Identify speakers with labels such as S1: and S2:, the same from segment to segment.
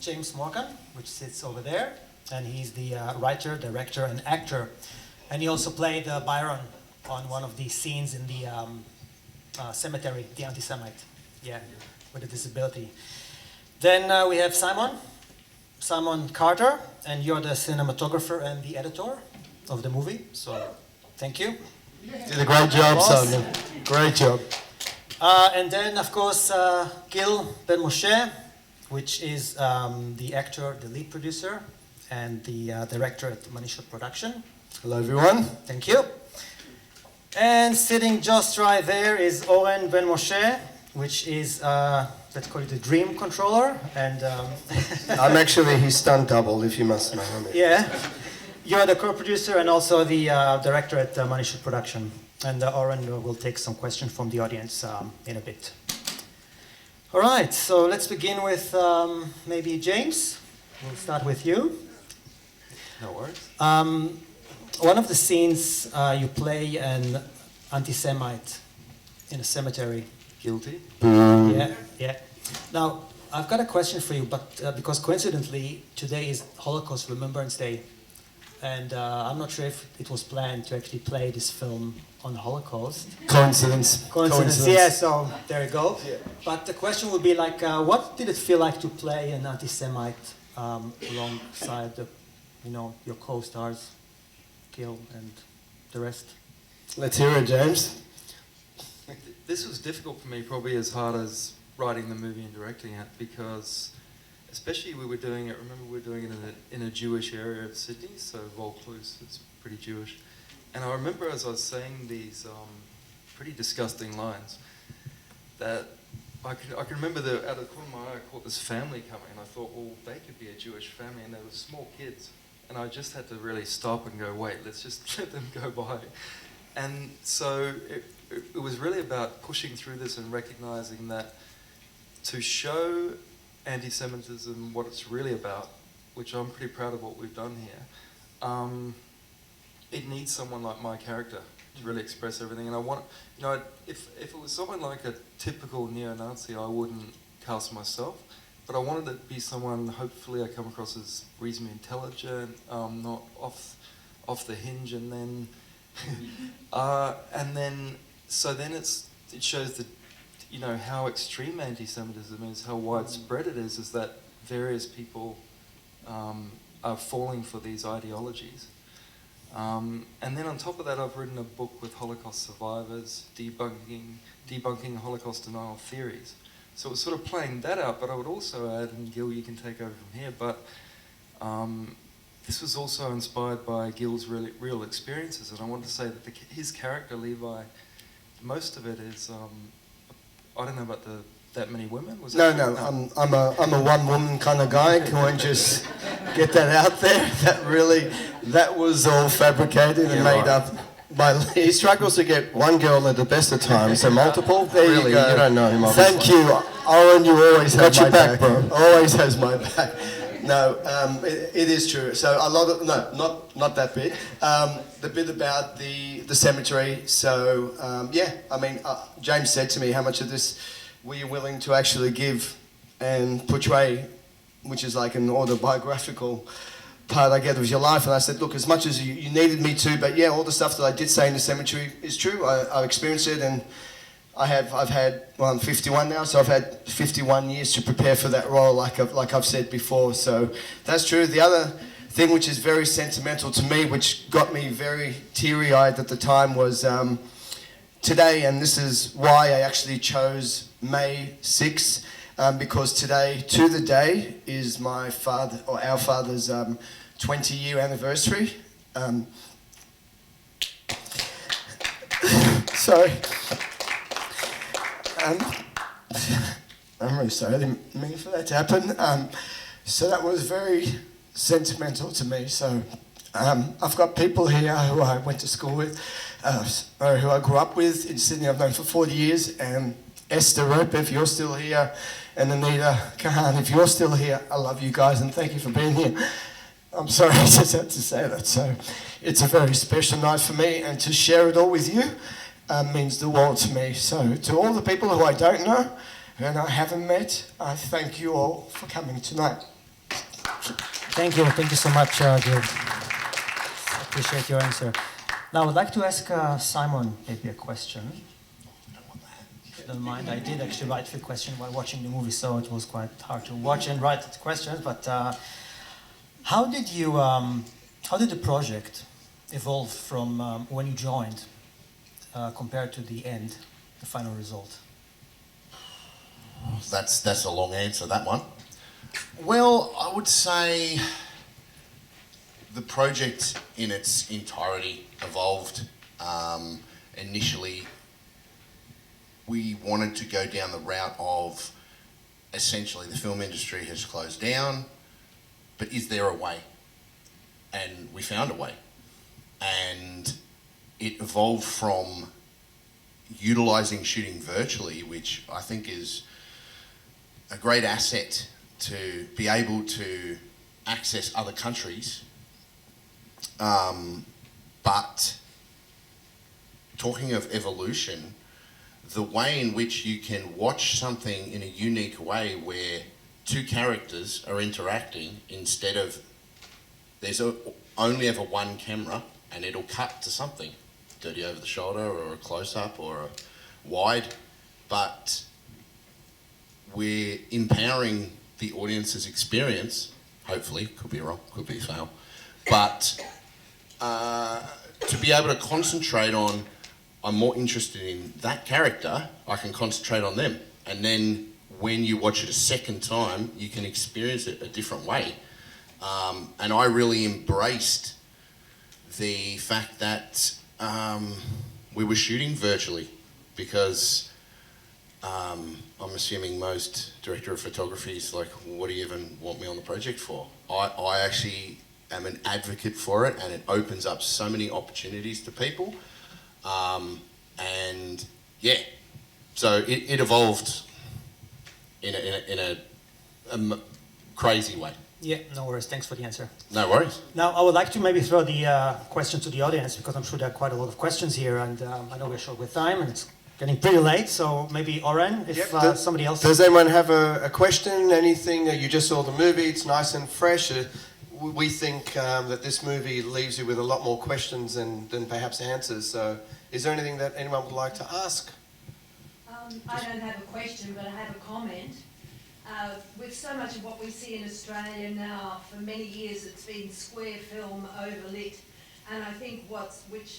S1: James Morcan, which sits over there, and he's the writer, director, and actor. And he also played Byron on one of the scenes in the cemetery, the anti-Semite, yeah, with a disability. Then we have Simon Carter, and you're the cinematographer and the editor of the movie, so thank you.
S2: Did a great job, Simon. Great job.
S1: And then, of course, Gil Ben-Moshe, which is the actor, the lead producer, and the director at MoneyShot Productions.
S2: Hello, everyone.
S1: Thank you. And sitting just right there is Oren Ben-Moshe, which is, let's call it the dream controller. And
S2: I'm actually his stunt double, if you must know.
S1: Yeah. You're the co-producer and also the director at MoneyShot Productions. And Oren will take some questions from the audience in a bit. All right, so let's begin with maybe James. We'll start with you.
S3: No worries.
S1: One of the scenes you play an anti-Semite in a cemetery.
S3: Guilty?
S1: Yeah. Now, I've got a question for you, but because coincidentally, today is Holocaust Remembrance Day. And I'm not sure if it was planned to actually play this film on the Holocaust.
S2: Coincidence,
S1: yeah, so there you go.
S2: Yeah.
S1: But the question would be like, what did it feel like to play an anti-Semite alongside your co-stars, Gil and the rest?
S2: Let's hear it, James.
S3: This was difficult for me, probably as hard as writing the movie and directing it, because especially we were doing it in a Jewish area of Sydney, so Vaucluse is pretty Jewish. And I remember as I was saying these pretty disgusting lines, that I can remember out of the corner of my eye, I caught this family coming, and I thought, well, they could be a Jewish family, and they were small kids. And I just had to really stop and go, wait, let's just let them go by. And so it was really about pushing through this and recognizing that to show anti-Semitism, what it's really about, which I'm pretty proud of what we've done here, it needs someone like my character to really express everything. And I want, if it was someone like a typical neo-Nazi, I wouldn't cast myself, but I wanted it to be someone, hopefully I come across as reasonably intelligent, not off the hinge, and then, so then it shows that, how extreme anti-Semitism is, how widespread it is that various people are falling for these ideologies. And then on top of that, I've written a book with Holocaust survivors, debunking Holocaust denial theories. So it's sort of playing that out, but I would also add, and Gil, you can take over from here, but this was also inspired by Gil's real experiences, and I want to say that his character, Levi, most of it is, I don't know about that many women?
S2: No, I'm a one-woman kind of guy. Can I just get that out there? That was all fabricated and made up. He struggles to get one girl at the best of times, so multiple. There
S3: really,
S2: you go.
S3: you don't know him, obviously.
S2: Thank you, Oren. You always have my back,
S3: bro.
S2: Always has my back. No, it is true. So a lot of not that bit. The bit about the cemetery. So James said to me, how much of this were you willing to actually give and portray, which is like an autobiographical part, I get, of your life. And I said, look, as much as you needed me to, but yeah, all the stuff that I did say in the cemetery is true. I've experienced it, and I'm 51 now, so I've had 51 years to prepare for that role, like I've said before. So that's true. The other thing which is very sentimental to me, which got me very teary-eyed at the time, was today, and this is why I actually chose May 6th, because today, to the day, is my father, or our father's 20-year anniversary. Sorry. I'm really sorry, I didn't mean for that to happen. So that was very sentimental to me. So I've got people here who I went to school with, who I grew up with in Sydney. I've known for 40 years, and Esther Rope, if you're still here, and Anita Kahan, if you're still here, I love you guys and thank you for being here. I'm sorry, I just had to say that. So it's a very special night for me, and to share it all with you means the world to me. So to all the people who I don't know,
S4: and I haven't met, I thank you all for coming tonight.
S1: Thank you so much, Gil. Appreciate your answer. Now, I would like to ask Simon maybe a question. If you don't mind, I did actually write a few questions while watching the movie, so it was quite hard to watch and write the questions. But how did the project evolve from when you joined compared to the end, the final result?
S5: That's a long answer, that one. Well, I would say the project in its entirety evolved. Initially, we wanted to go down the route of essentially the film industry has closed down, but is there a way? And we found a way. And it evolved from utilising shooting virtually, which I think is a great asset to be able to access other countries. But talking of evolution, the way in which you can watch something in a unique way where two characters are interacting instead of there's only ever one camera and it'll cut to something, dirty over the shoulder or a close-up or a wide, but we're empowering the audience's experience, hopefully, could be wrong, could be fail, but to be able to concentrate on, I'm more interested in that character, I can concentrate on them. And then when you watch it a second time, you can experience it a different way. And I really embraced the fact that we were shooting virtually because I'm assuming most director of photography is like, what do you even want me on the project for? I actually am an advocate for it, and it opens up so many opportunities to people. And yeah, so it evolved in a crazy way.
S1: Yeah, no worries. Thanks for the answer.
S5: No worries.
S1: Now, I would like to maybe throw the question to the audience because I'm sure there are quite a lot of questions here, and I know we're short with time, and it's getting pretty late. So maybe Erin, if somebody else.
S4: Does anyone have a question? Anything? You just saw the movie. It's nice and fresh. We think that this movie leaves you with a lot more questions than perhaps answers. So, is there anything that anyone would like to ask?
S6: I don't have a question, but I have a comment. With so much of what we see in Australia now, for many years it's been square film overlit. And I think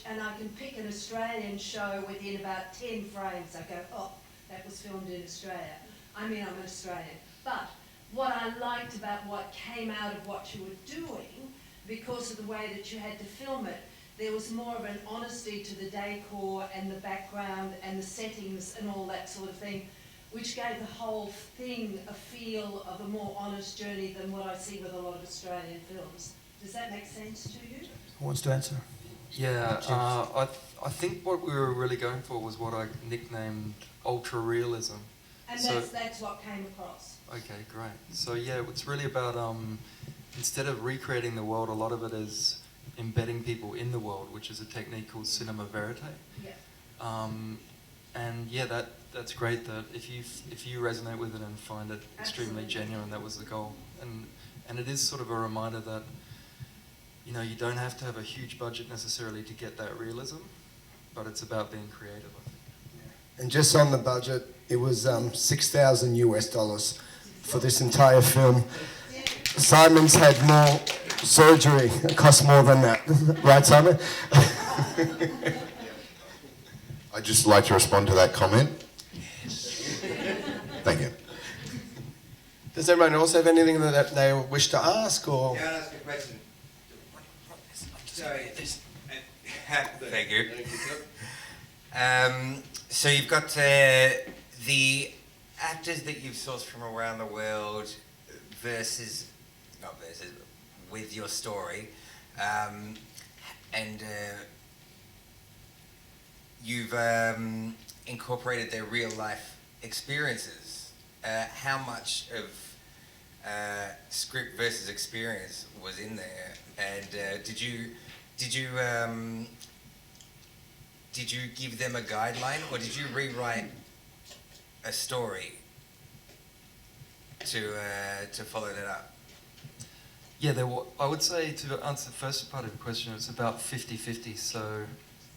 S6: and I can pick an Australian show within about 10 frames. I go, oh, that was filmed in Australia. I mean, I'm an Australian. But what I liked about what came out of what you were doing, because of the way that you had to film it, there was more of an honesty to the decor and the background and the settings and all that sort of thing, which gave the whole thing a feel of a more honest journey than what I see with a lot of Australian films. Does that make sense to you?
S1: Who wants to answer?
S3: Yeah, I think what we were really going for was what I nicknamed ultra-realism.
S6: And
S3: So-
S6: that's what came across.
S3: Okay, great. So yeah, it's really about, instead of recreating the world, a lot of it is embedding people in the world, which is a technique called cinema verite.
S6: Yeah.
S3: And yeah, that's great that if you resonate with it and find it extremely
S6: Absolutely.
S3: genuine, that was the goal. And it is sort of a reminder that, you know, you don't have to have a huge budget necessarily to get that realism, but it's about being creative, I think.
S4: And just on the budget, it was $6,000 US for this entire film. Simon's had more surgery. It cost more than that. Right, Simon?
S5: I'd just like to respond to that comment. Yes. Thank you.
S4: Does everyone else have anything that they wish to ask? Or?
S7: Can I ask a question? Sorry. Thank you. So you've got the actors that you've sourced from around the world with your story, and you've incorporated their real life experiences. How much of script versus experience was in there, and did you give them a guideline, or did you rewrite a story to follow that up?
S3: Yeah, I would say, to answer the first part of the question, it's about 50-50. So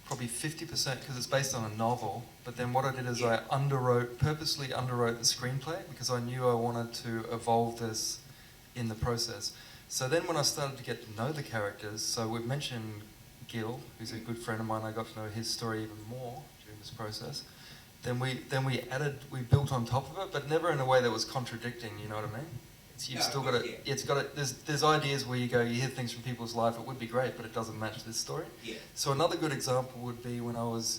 S3: probably 50% because it's based on a novel. But then what I did is I purposely underwrote the screenplay because I knew I wanted to evolve this in the process. So then when I started to get to know the characters, so we've mentioned Gil, who's a good friend of mine. I got to know his story even more during this process. Then we built on top of it, but never in a way that was contradicting. You know what I mean? You've still got to. It's got to. There's ideas where you go, you hear things from people's life. It would be great, but it doesn't match this story.
S7: Yeah.
S3: So another good example would be when I was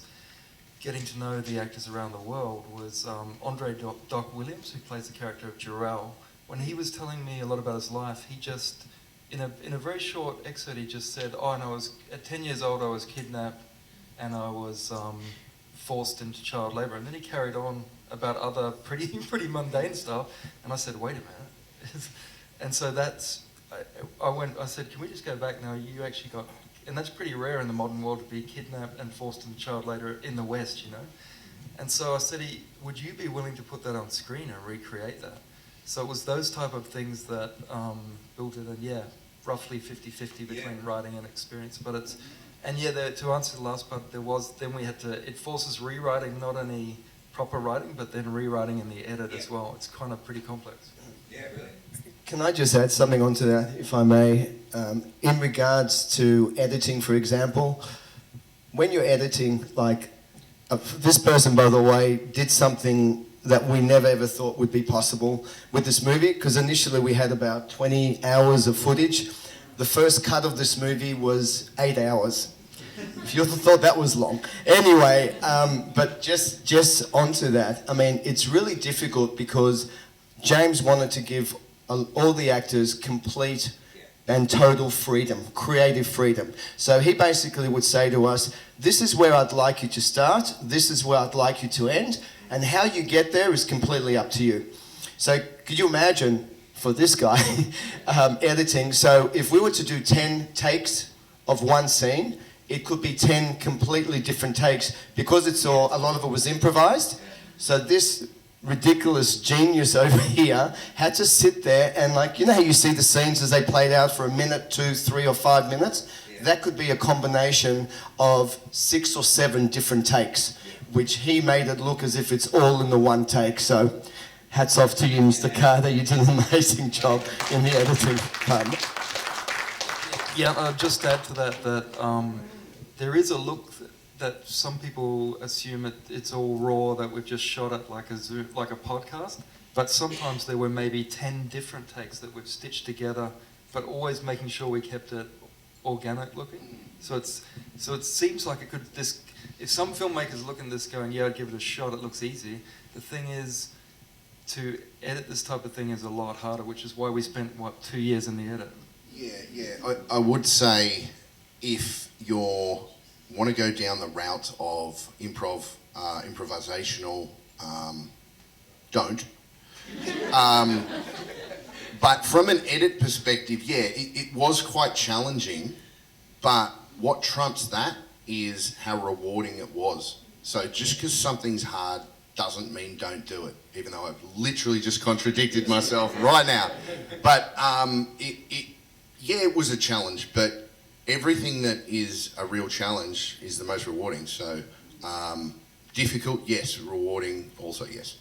S3: getting to know the actors around the world was Andre Doc Williams, who plays the character of Jarrell. When he was telling me a lot about his life, he just, in a very short excerpt, he just said, "Oh, and I was at 10 years old. I was kidnapped, and I was forced into child labour." And then he carried on about other pretty mundane stuff. And I said, "Wait a minute." And so that's, I said, can we just go back now? You actually got, and that's pretty rare in the modern world to be kidnapped and forced into child labour in the West, you know? And so I said, would you be willing to put that on screen and recreate that? So it was those type of things that built it, and yeah, roughly 50-50 between writing and experience. But it's, and yeah, to answer the last part, then we had to, it forces rewriting, not only proper writing, but then rewriting in the edit as well. It's kind of pretty complex.
S7: Yeah, really.
S2: Can I just add something onto that, if I may? In regards to editing, for example, when you're editing, like, this person, by the way, did something that we never ever thought would be possible with this movie, because initially we had about 20 hours of footage. The first cut of this movie was 8 hours. If you thought that was long. Anyway, but just onto that, I mean, it's really difficult because James wanted to give all the actors complete and total freedom, creative freedom. So he basically would say to us, this is where I'd like you to start, this is where I'd like you to end, and how you get there is completely up to you. So could you imagine, for this guy, editing, so if we were to do 10 takes of one scene, it could be 10 completely different takes because a lot of it was improvised. So this ridiculous genius over here had to sit there and, like, you know how you see the scenes as they played out for a minute, 2, 3 or 5 minutes? Yeah. That could be a combination of 6 or 7 different takes, which he made it look as if it's all in the one take. So hats off to you, Mr. Carter. You did an amazing job in the editing department.
S3: Yeah, I'll just add to that there is a look that some people assume it's all raw, that we've just shot it like a podcast, but sometimes there were maybe 10 different takes that we've stitched together, but always making sure we kept it organic looking. So it seems like it could, if some filmmakers look at this going, yeah, I'd give it a shot, it looks easy. The thing is, to edit this type of thing is a lot harder, which is why we spent, 2 years in the edit.
S5: Yeah. I would say if you're want to go down the route of improvisational, don't. But from an edit perspective, yeah, it was quite challenging, but what trumps that is how rewarding it was. So just because something's hard doesn't mean don't do it, even though I've literally just contradicted myself right now. But it was a challenge, but everything that is a real challenge is the most rewarding. So difficult, yes. Rewarding, also, yes.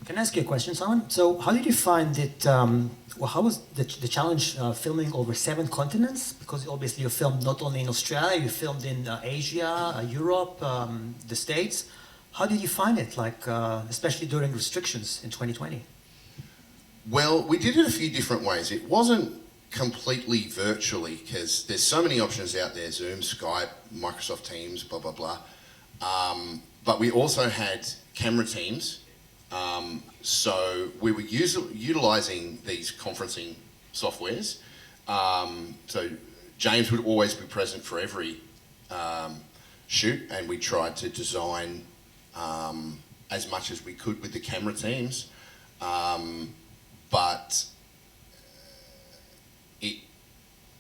S1: Can I ask you a question, Simon? So how did you find it, how was the challenge filming over 7 continents? Because obviously you filmed not only in Australia, you filmed in Asia, Europe, the States. How did you find it, like, especially during restrictions in 2020?
S5: Well, we did it a few different ways. It wasn't completely virtually because there's so many options out there: Zoom, Skype, Microsoft Teams, blah blah blah. But we also had camera teams, so we were utilizing these conferencing softwares. So James would always be present for every shoot, and we tried to design as much as we could with the camera teams, but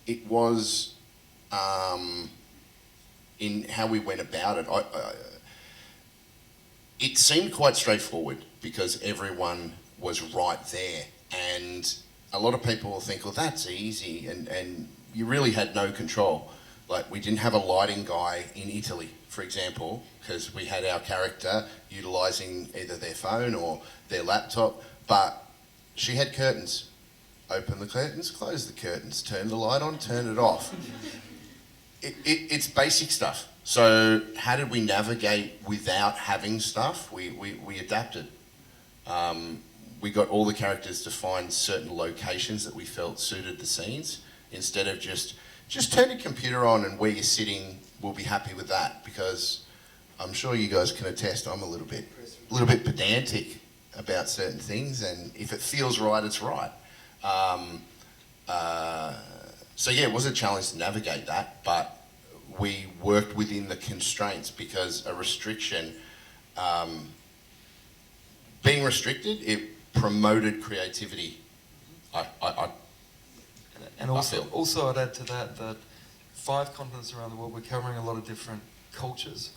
S5: it was in how we went about it. It seemed quite straightforward because everyone was right there And a lot of people will think, well, that's easy, and you really had no control. Like, we didn't have a lighting guy in Italy, for example, because we had our character utilising either their phone or their laptop, but she had curtains. Open the curtains, close the curtains, turn the light on, turn it off. It's basic stuff. So how did we navigate without having stuff? We adapted. We got all the characters to find certain locations that we felt suited the scenes, instead of just turn your computer on and where you're sitting, we'll be happy with that, because I'm sure you guys can attest I'm a little bit pedantic about certain things, and if it feels right, it's right. So yeah, it was a challenge to navigate that, but we worked within the constraints, because a restriction, being restricted, it promoted creativity.
S3: And also I'd add to that 5 continents around the world, we're covering a lot of different cultures,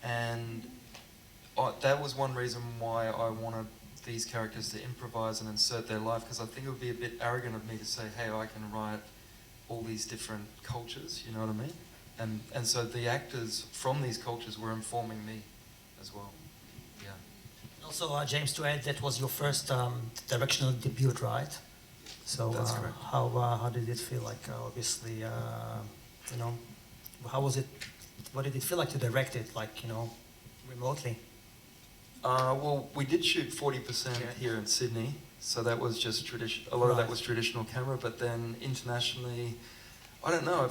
S3: and that was one reason why I wanted these characters to improvise and insert their life, because I think it would be a bit arrogant of me to say, hey, I can write all these different cultures, you know what I mean? And so the actors from these cultures were informing me as well. Yeah.
S1: Also, James, to add, that was your first directional debut, right? So
S3: That's correct.
S1: how did it feel like? Obviously, how was it? What did it feel like to direct it, like, remotely?
S3: Well, we did shoot 40% here in Sydney, so that was just a lot of that was traditional camera, but then internationally, I don't know,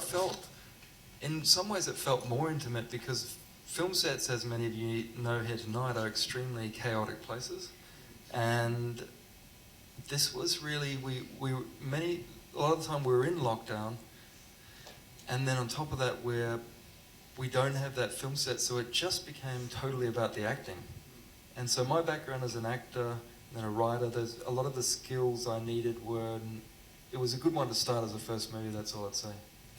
S3: in some ways it felt more intimate, because film sets, as many of you know here tonight, are extremely chaotic places. And this was really, a lot of the time we were in lockdown, and then on top of that we don't have that film set, so it just became totally about the acting. And so my background as an actor and a writer, there's a lot of the skills I needed it was a good one to start as a first movie, that's all I'd say.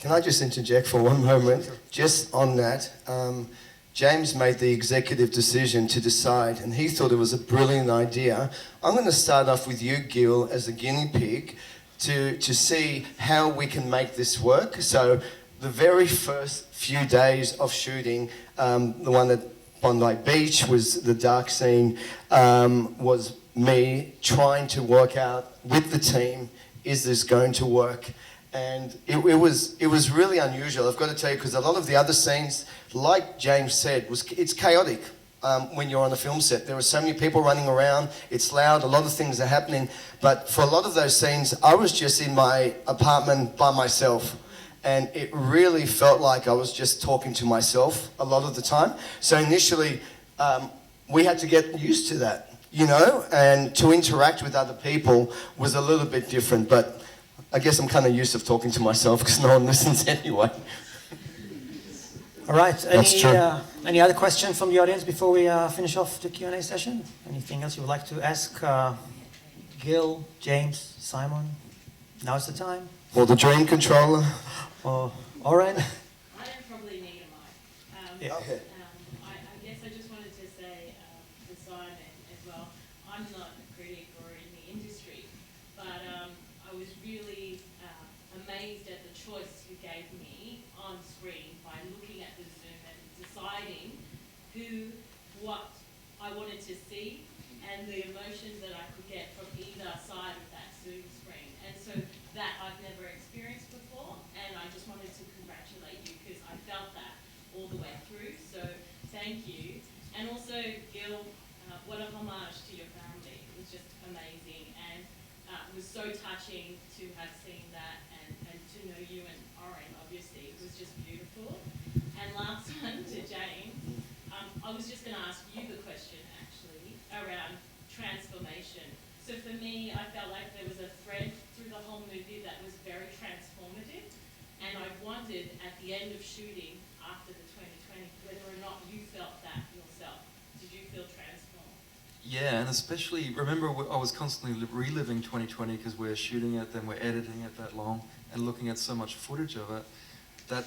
S2: Can I just interject for one moment? Just on that, James made the executive decision to decide, and he thought it was a brilliant idea. I'm going to start off with you, Gil, as a guinea pig to see how we can make this work. So the very first few days of shooting, the one at Bondi Beach was the dark scene, was me trying to work out with the team, is this going to work? And it was really unusual, I've got to tell you, because a lot of the other scenes, like James said, it's chaotic when you're on a film set. There are so many people running around, it's loud, a lot of things are happening. But for a lot of those scenes, I was just in my apartment by myself. And it really felt like I was just talking to myself a lot of the time. So initially, we had to get used to that, and to interact with other people was a little bit different. But I guess I'm kind of used to talking to myself because no one listens anyway.
S1: All right.
S2: That's true.
S1: Any other questions from the audience before we finish off the Q&A session? Anything else you would like to ask Gil, James, Simon? Now's the time.
S2: Or the dream controller.
S1: Or Erin?
S8: I am probably Nehme.
S1: Yeah.
S2: Okay.
S8: I guess I just wanted to say to Simon as well, I'm not a critic or in the industry, but I was really amazed at the choice you gave me on screen by looking at the Zoom and deciding what I wanted to see and the emotions that I could get from either side of that Zoom screen. And so that I've never experienced before, and I just wanted to congratulate you because I felt that all the way through, so thank you. And also, Gil, what a homage to your family. It was just amazing, and it was so touching to have seen that and to know you and Erin, obviously. It was just beautiful. And last one to James, I was just going to ask you the question, actually, around transformation. So for me, I felt like there was a thread through the whole movie that was very transformative, and I wondered at the end of shooting after the 2020 whether or not you felt that yourself. Did you feel transformed?
S3: Yeah, and especially, remember I was constantly reliving 2020 because we're shooting it, then we're editing it that long, and looking at so much footage of it, that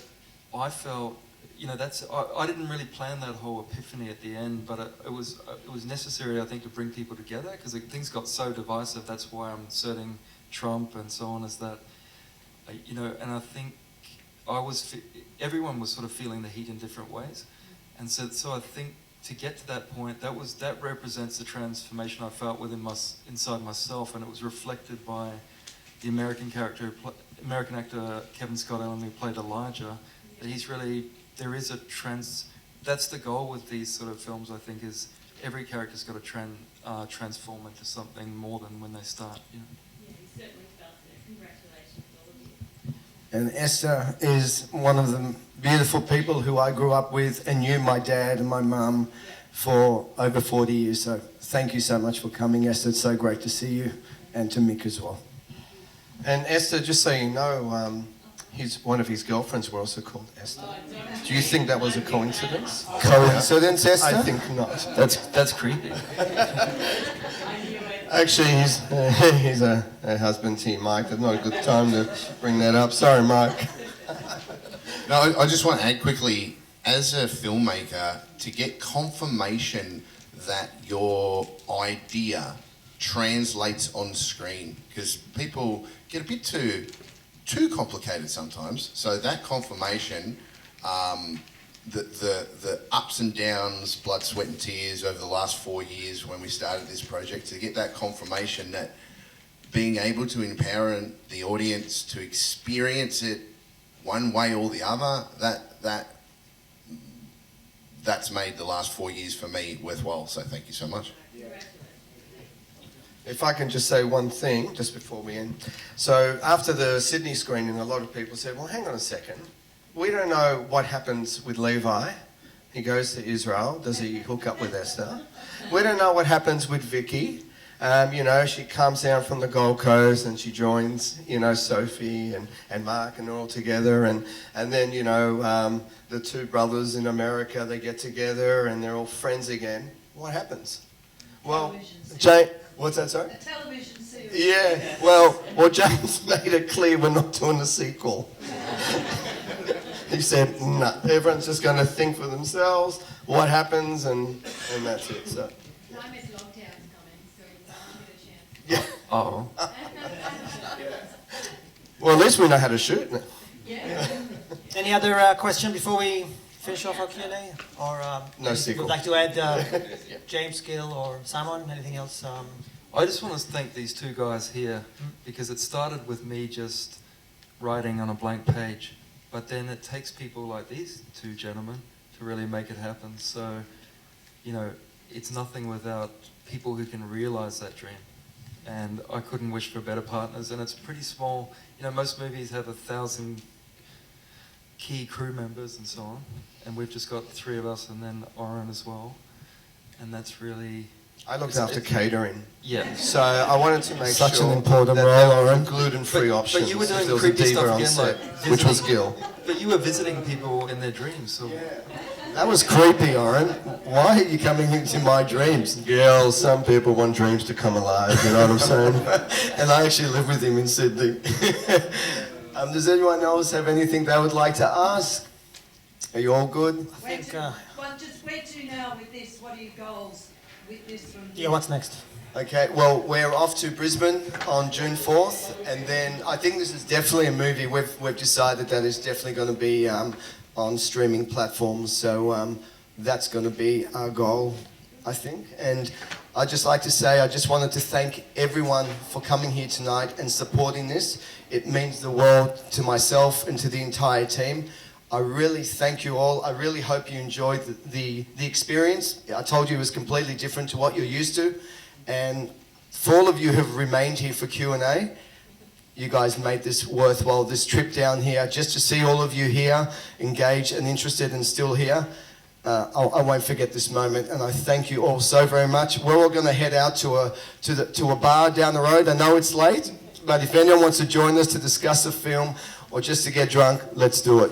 S3: I felt, you know, I didn't really plan that whole epiphany at the end, but it was necessary, I think, to bring people together, because things got so divisive. That's why I'm inserting Trump and so on, is that, you know, and I think everyone was sort of feeling the heat in different ways. And so I think to get to that point, that represents the transformation I felt inside myself, and it was reflected by the American actor Kevin Scott Allen, who played Elijah. That he's really, that's the goal with these sort of films, I think, is every character's got to transform into something more than when they start. You know?
S8: Yeah, he certainly felt it. Congratulations, all of you.
S2: And Esther is one of the beautiful people who I grew up with and knew my dad and my mum for over 40 years. So thank you so much for coming, Esther. It's so great to see you, and to Mick as well.
S4: And Esther, just so you know, one of his girlfriends were also called Esther. Do you think that was a coincidence?
S2: Coincidence, Esther?
S4: I think not.
S3: That's creepy.
S4: Actually, he's a husband to you, Mike. That's not a good time to bring that up. Sorry, Mike.
S5: No, I just want to add quickly, as a filmmaker, to get confirmation that your idea translates on screen, because people get a bit too complicated sometimes. So that confirmation, the ups and downs, blood, sweat and tears over the last 4 years when we started this project, to get that confirmation that being able to empower the audience to experience it one way or the other, that's made the last 4 years for me worthwhile. So thank you so much.
S4: If I can just say one thing, just before we end. So after the Sydney screening, a lot of people said, well, hang on a second. We don't know what happens with Levi. He goes to Israel. Does he hook up with Esther? We don't know what happens with Vicky. You know, she comes down from the Gold Coast and she joins, you know, Sophie and Mark, and they're all together. And then, you know, the two brothers in America, they get together and they're all friends again. What happens? Well, what's that, sorry?
S6: A television series.
S4: Yeah, well, James made it clear we're not doing a sequel. He said, no, everyone's just going to think for themselves what happens, and that's it. So.
S8: Climate lockdown's coming, so I'll get a chance.
S4: Yeah.
S3: Uh-oh.
S4: Well, at least we know how to shoot now.
S8: Yeah.
S1: Any other question before we finish off our Q&A? Or
S4: No sequel.
S1: would like to add James, Gil, or Simon? Anything else?
S3: I just want to thank these two guys here, because it started with me just writing on a blank page, but then it takes people like these two gentlemen to really make it happen. So, you know, it's nothing without people who can realize that dream. And I couldn't wish for better partners, and it's pretty small. You know, most movies have 1,000 key crew members and so on, and we've just got 3 of us and then Erin as well, and that's really...
S4: I looked after catering.
S3: Yeah.
S4: So I wanted to make
S2: Such
S4: sure
S2: an important
S4: that
S2: role,
S4: there were
S2: Erin.
S4: gluten-free options.
S3: But you were
S4: if
S3: doing
S4: there was a
S3: creepy
S4: diva
S3: stuff
S4: on
S3: again,
S4: set,
S3: like
S4: which was
S3: visiting-
S4: Gil.
S3: But you were visiting people in their dreams, so...
S2: That was creepy, Erin. Why are you coming into my dreams?
S4: Gil, some people want dreams to come alive, you know what I'm saying?
S2: And I actually live with him in Sydney. Does anyone else have anything they would like to ask? Are you all good?
S6: Just where to now with this? What are your goals with this from here?
S1: Yeah, what's next?
S2: Okay, well, we're off to Brisbane on June 4th, and then I think this is definitely a movie. We've decided that it's definitely going to be on streaming platforms, so that's going to be our goal, I think. And I'd just like to say, I just wanted to thank everyone for coming here tonight and supporting this. It means the world to myself and to the entire team. I really thank you all. I really hope you enjoyed the experience. I told you it was completely different to what you're used to. And for all of you who have remained here for Q&A, you guys made this worthwhile, this trip down here, just to see all of you here, engaged and interested and still here. I won't forget this moment, and I thank you all so very much. We're all going to head out to a bar down the road. I know it's late, but if anyone wants to join us to discuss a film or just to get drunk, let's do it.